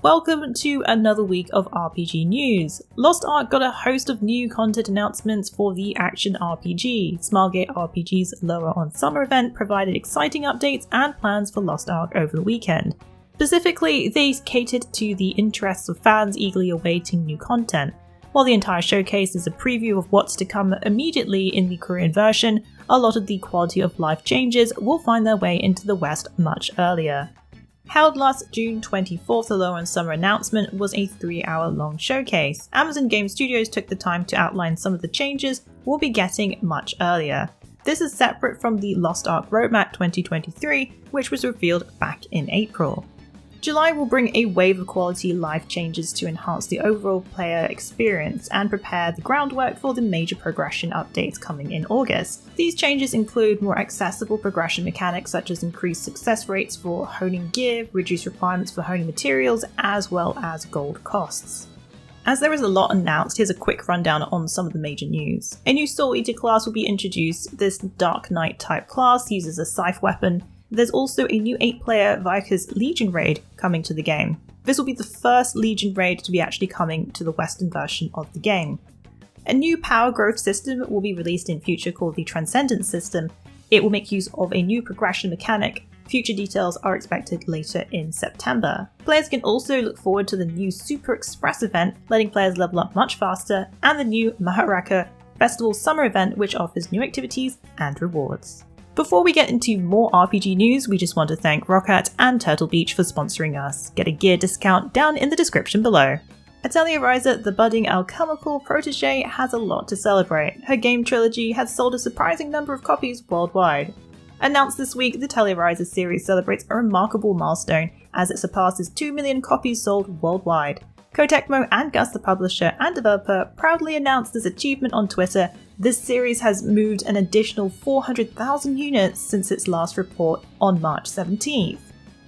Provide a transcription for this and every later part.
Welcome to another week of RPG news. Lost Ark got a host of new content announcements for the action RPG. Smilegate RPG's Lower on Summer event provided exciting updates and plans for Lost Ark over the weekend. Specifically, they catered to the interests of fans eagerly awaiting new content. While the entire showcase is a preview of what's to come immediately in the Korean version, a lot of the quality of life changes will find their way into the West much earlier. Held last June 24th, the Lower on Summer announcement was a 3-hour long showcase. Amazon Game Studios took the time to outline some of the changes we'll be getting much earlier. This is separate from the Lost Ark Roadmap 2023, which was revealed back in April. July will bring a wave of quality life changes to enhance the overall player experience and prepare the groundwork for the major progression updates coming in August. These changes include more accessible progression mechanics such as increased success rates for honing gear, reduced requirements for honing materials, as well as gold costs. As there is a lot announced, here's a quick rundown on some of the major news. A new Soul Eater class will be introduced. This Dark Knight type class uses a scythe weapon. There's also a new 8-player Vickers Legion raid coming to the game. This will be the first Legion raid to be actually coming to the Western version of the game. A new power growth system will be released in future called the Transcendence system. It will make use of a new progression mechanic. Future details are expected later in September. Players can also look forward to the new Super Express event, letting players level up much faster, and the new NARAKA Festival Summer event, which offers new activities and rewards. Before we get into more RPG news, we just want to thank Rockat and Turtle Beach for sponsoring us. Get a gear discount down in the description below. Atelier Ryza, the budding alchemical protege, has a lot to celebrate. Her game trilogy has sold a surprising number of copies worldwide. Announced this week, the Atelier Ryza series celebrates a remarkable milestone as it surpasses 2 million copies sold worldwide. Kotekmo and Gus, the publisher and developer, proudly announced this achievement on Twitter. This series has moved an additional 400,000 units since its last report on March 17th.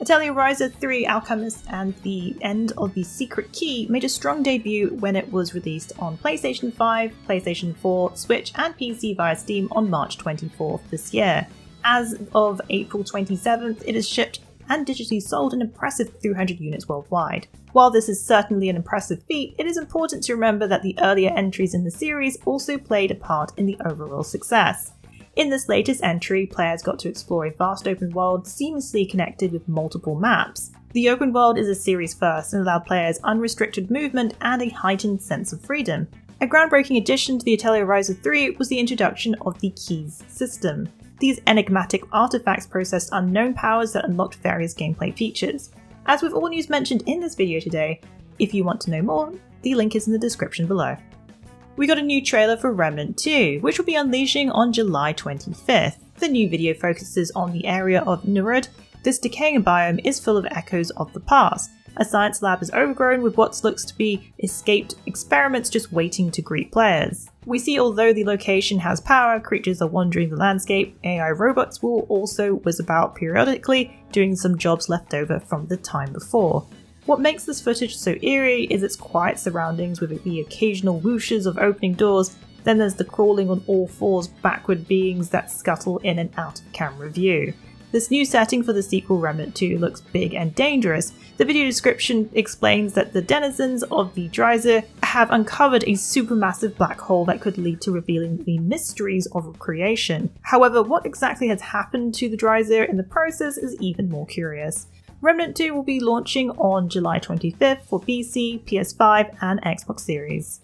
Atelier Ryza 3 Alchemist and the End of the Secret Key made a strong debut when it was released on PlayStation 5, PlayStation 4, Switch and PC via Steam on March 24th this year. As of April 27th, it is shipped and digitally sold an impressive 300 units worldwide. While this is certainly an impressive feat, it is important to remember that the earlier entries in the series also played a part in the overall success. In this latest entry, players got to explore a vast open world seamlessly connected with multiple maps. The open world is a series first and allowed players unrestricted movement and a heightened sense of freedom. A groundbreaking addition to the Atelier Ryza 3 was the introduction of the Keys system. These enigmatic artifacts processed unknown powers that unlocked various gameplay features. As with all news mentioned in this video today, if you want to know more, the link is in the description below. We got a new trailer for Remnant 2, which will be unleashing on July 25th. The new video focuses on the area of Nurud. This decaying biome is full of echoes of the past. A science lab is overgrown with what looks to be escaped experiments just waiting to greet players. We see although the location has power, creatures are wandering the landscape, AI robots will also whiz about periodically, doing some jobs left over from the time before. What makes this footage so eerie is its quiet surroundings with the occasional whooshes of opening doors. Then there's the crawling on all fours backward beings that scuttle in and out of camera view. This new setting for the sequel Remnant 2 looks big and dangerous. The video description explains that the denizens of the Ryza have uncovered a supermassive black hole that could lead to revealing the mysteries of creation. However, what exactly has happened to the Ryza in the process is even more curious. Remnant 2 will be launching on July 25th for PC, PS5 and Xbox Series.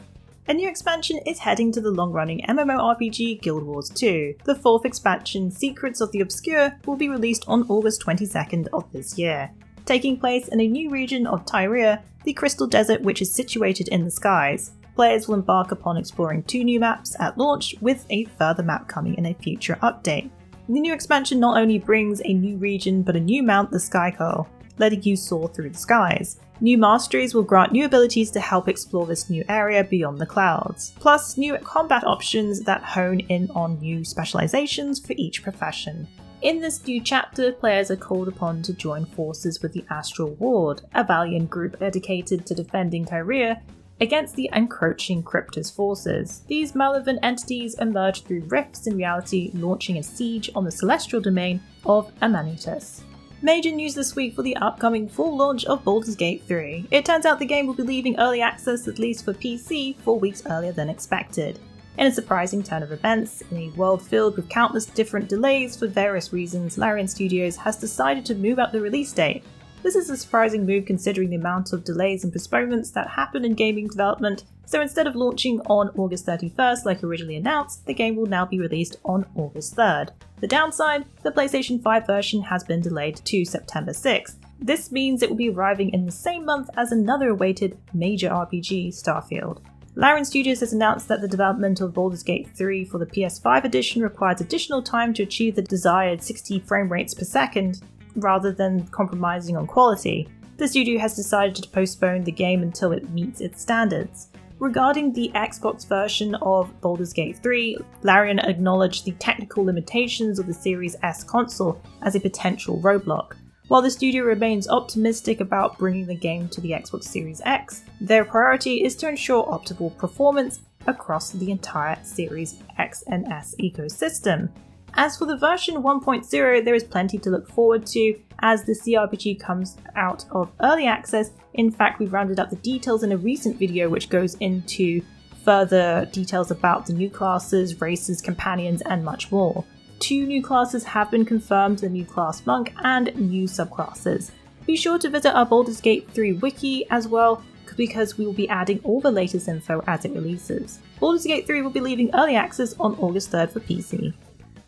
A new expansion is heading to the long-running MMORPG Guild Wars 2. The 4th expansion, Secrets of the Obscure, will be released on August 22nd of this year. Taking place in a new region of Tyria, the Crystal Desert, which is situated in the skies. Players will embark upon exploring 2 new maps at launch, with a further map coming in a future update. The new expansion not only brings a new region but a new mount, the Skycurl, letting you soar through the skies. New masteries will grant new abilities to help explore this new area beyond the clouds, plus new combat options that hone in on new specializations for each profession. In this new chapter, players are called upon to join forces with the Astral Ward, a valiant group dedicated to defending Tyria against the encroaching Cryptus forces. These malevolent entities emerge through rifts in reality, launching a siege on the celestial domain of Amanitas. Major news this week for the upcoming full launch of Baldur's Gate 3. It turns out the game will be leaving early access, at least for PC, 4 weeks earlier than expected. In a surprising turn of events, in a world filled with countless different delays for various reasons, Larian Studios has decided to move up the release date. This is a surprising move considering the amount of delays and postponements that happen in gaming development, so instead of launching on August 31st like originally announced, the game will now be released on August 3rd. The downside, the PlayStation 5 version has been delayed to September 6th. This means it will be arriving in the same month as another awaited major RPG, Starfield. Larian Studios has announced that the development of Baldur's Gate 3 for the PS5 edition requires additional time to achieve the desired 60 frame rates per second, rather than compromising on quality. The studio has decided to postpone the game until it meets its standards. Regarding the Xbox version of Baldur's Gate 3, Larian acknowledged the technical limitations of the Series S console as a potential roadblock. While the studio remains optimistic about bringing the game to the Xbox Series X, their priority is to ensure optimal performance across the entire Series X and S ecosystem. As for the version 1.0, there is plenty to look forward to as the CRPG comes out of early access. In fact, we've rounded up the details in a recent video which goes into further details about the new classes, races, companions, and much more. 2 new classes have been confirmed, the new class Monk and new subclasses. Be sure to visit our Baldur's Gate 3 wiki as well, because we will be adding all the latest info as it releases. Baldur's Gate 3 will be leaving early access on August 3rd for PC.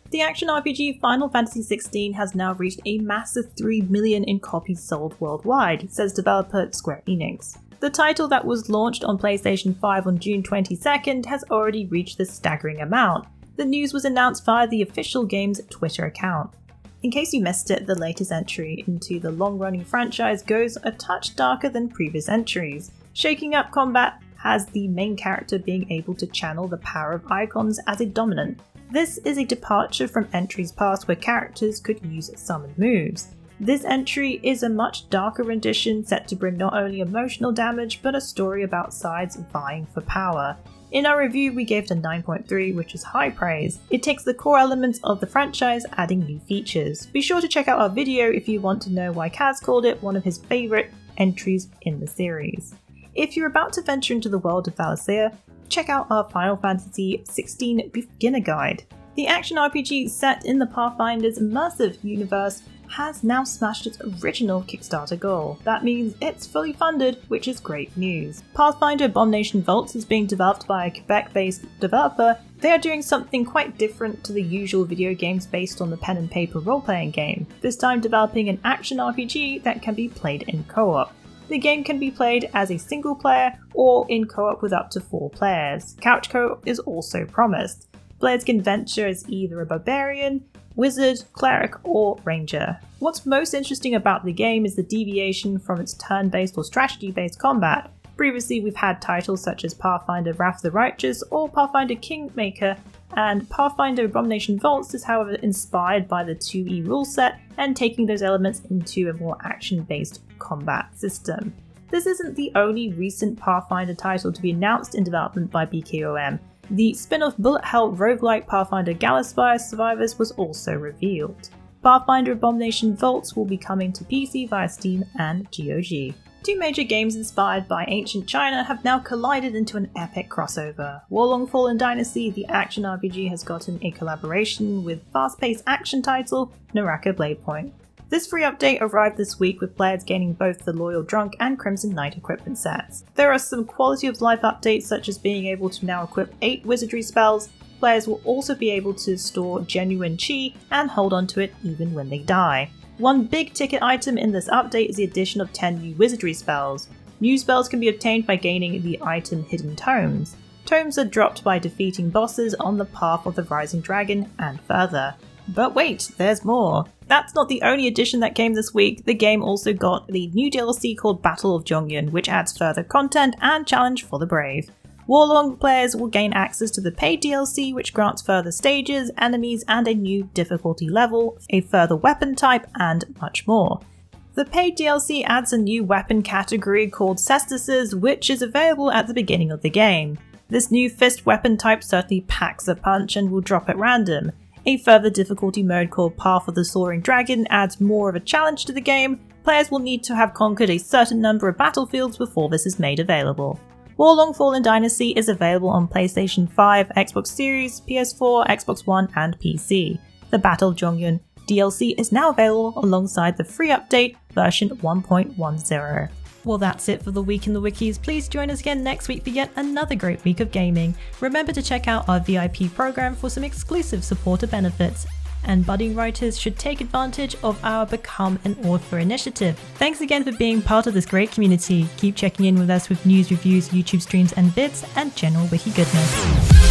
The action RPG Final Fantasy XVI has now reached a massive 3 million in copies sold worldwide, says developer Square Enix. The title that was launched on PlayStation 5 on June 22nd has already reached this staggering amount. The news was announced via the official game's Twitter account. In case you missed it, the latest entry into the long-running franchise goes a touch darker than previous entries. Shaking up combat has the main character being able to channel the power of icons as a dominant. This is a departure from entries past where characters could use summoned moves. This entry is a much darker rendition set to bring not only emotional damage but a story about sides vying for power. In our review we gave it a 9.3, which is high praise. It takes the core elements of the franchise, adding new features. Be sure to check out our video if you want to know why Kaz called it one of his favourite entries in the series. If you're about to venture into the world of Valisthea, check out our Final Fantasy XVI Beginner Guide. The action RPG set in the Pathfinder's immersive universe has now smashed its original Kickstarter goal. That means it's fully funded, which is great news. Pathfinder Abomination Vaults is being developed by a Quebec-based developer. They are doing something quite different to the usual video games based on the pen and paper role-playing game, this time developing an action RPG that can be played in co-op. The game can be played as a single player or in co-op with up to 4 players. Couch co-op is also promised. Players can venture as either a barbarian, wizard, cleric, or ranger. What's most interesting about the game is the deviation from its turn-based or strategy-based combat. Previously we've had titles such as Pathfinder Wrath of the Righteous or Pathfinder Kingmaker, and Pathfinder Abomination Vaults is however inspired by the 2E rule set and taking those elements into a more action-based combat system. This isn't the only recent Pathfinder title to be announced in development by BKOM. The spin-off bullet hell roguelike Pathfinder Galaspire Survivors was also revealed. Pathfinder Abomination Vaults will be coming to PC via Steam and GOG. 2 major games inspired by ancient China have now collided into an epic crossover. Warlong Fallen Dynasty, the action RPG, has gotten a collaboration with fast-paced action title NARAKA Bladepoint. This free update arrived this week with players gaining both the Loyal Drunk and Crimson Knight equipment sets. There are some quality of life updates such as being able to now equip 8 wizardry spells. Players will also be able to store genuine chi and hold onto it even when they die. One big ticket item in this update is the addition of 10 new wizardry spells. New spells can be obtained by gaining the item Hidden Tomes. Tomes are dropped by defeating bosses on the path of the Rising Dragon and further. But wait, there's more. That's not the only addition that came this week. The game also got the new DLC called Battle of Zhonyuan, which adds further content and challenge for the brave. Warlong players will gain access to the paid DLC, which grants further stages, enemies, and a new difficulty level, a further weapon type, and much more. The paid DLC adds a new weapon category called Cestices, which is available at the beginning of the game. This new fist weapon type certainly packs a punch and will drop at random. A further difficulty mode called Path of the Soaring Dragon adds more of a challenge to the game. Players will need to have conquered a certain number of battlefields before this is made available. Warlong Fallen Dynasty is available on PlayStation 5, Xbox Series, PS4, Xbox One, and PC. The Battle of Zhonyuan DLC is now available alongside the free update version 1.10. Well, that's it for the Week in the Wikis. Please join us again next week for yet another great week of gaming. Remember to check out our VIP program for some exclusive supporter benefits. And budding writers should take advantage of our Become an Author initiative. Thanks again for being part of this great community. Keep checking in with us with news, reviews, YouTube streams and vids, and general wiki goodness.